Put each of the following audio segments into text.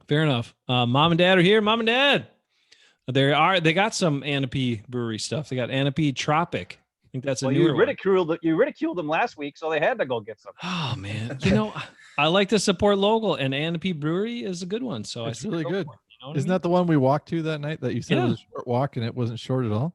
Fair enough. Mom and dad are here. Mom and dad. They got some Anape Brewery stuff. They got Anape Tropic. I think that's a newer one. You ridiculed them last week, so they had to go get some. Oh man. I like to support local, and Anape Brewery is a good one. So it's really good. Isn't that the one we walked to that night that you said was a short walk and it wasn't short at all?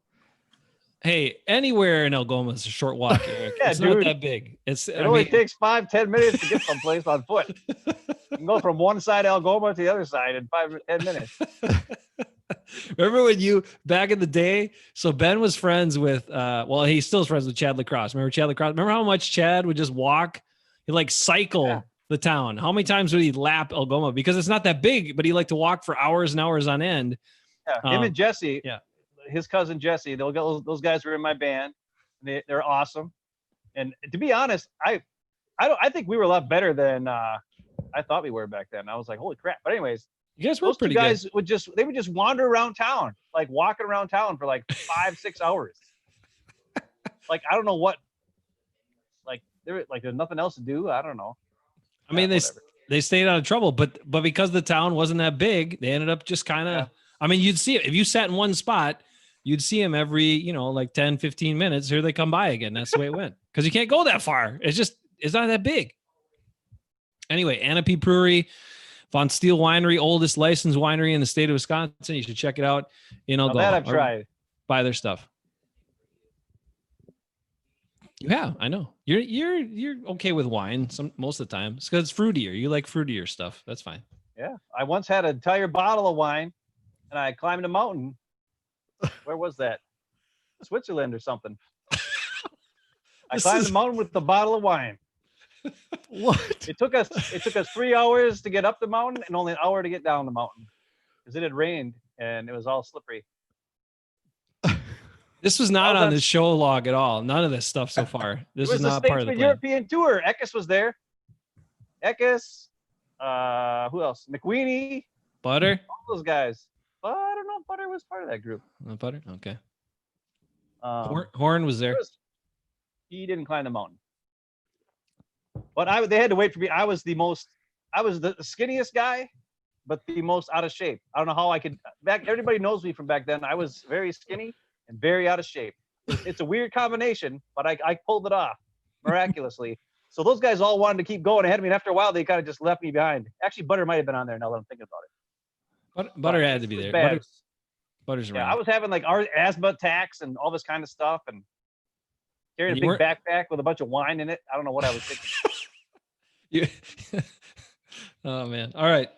Hey, anywhere in Algoma is a short walk, Eric. It's not that big. It only takes 5-10 minutes to get someplace on foot. You can go from one side of Algoma to the other side in 5-10 minutes. Remember when back in the day? So Ben was friends with, he still is friends with Chad Lacrosse. Remember Chad Lacrosse? Remember how much Chad would just walk? He'd like cycle the town. How many times would he lap Algoma? Because it's not that big, but he liked to walk for hours and hours on end. Yeah, him and Jesse. Yeah. His cousin Jesse, those guys were in my band. They're awesome, and to be honest, I think we were a lot better than I thought we were back then. I was like, holy crap! But anyways, you guys were pretty good. Would just wander around town, like walking around town for like 5-6 hours. Like I don't know what, like there's nothing else to do. I don't know. I mean, they stayed out of trouble, but because the town wasn't that big, they ended up just kind of. Yeah. I mean, you'd see it if you sat in one spot. You'd see them every, like 10, 15 minutes. Here they come by again. That's the way it went. Because you can't go that far. It's not that big. Anyway, Anape Brewery, Von Steele Winery, oldest licensed winery in the state of Wisconsin. You should check it out in Algoma. That I've tried. Buy their stuff. Yeah, I know. You're okay with wine most of the time. It's because it's fruitier. You like fruitier stuff. That's fine. Yeah. I once had an entire bottle of wine and I climbed a mountain. Where was that? Switzerland or something. I climbed the mountain with the bottle of wine. What? It took us 3 hours to get up the mountain and only an hour to get down the mountain because it had rained and it was all slippery. This was not on the show log at all. None of this stuff so far. This is not part of the plan. European tour. Eckes was there. Eckes. Who else? McWeeny. Butter. All those guys. But I don't know if Butter was part of that group. Butter? Okay. Horn was there. He didn't climb the mountain. But they had to wait for me. I was the skinniest guy, but the most out of shape. I don't know how I could everybody knows me from back then. I was very skinny and very out of shape. It's a weird combination, but I pulled it off miraculously. So those guys all wanted to keep going ahead of me, and after a while they kind of just left me behind. Actually, Butter might have been on there now that I'm thinking about it. Butter had to be there. Butter's around. Yeah, I was having like asthma attacks and all this kind of stuff, and carrying a big backpack with a bunch of wine in it. I don't know what I was thinking. Oh man! All right,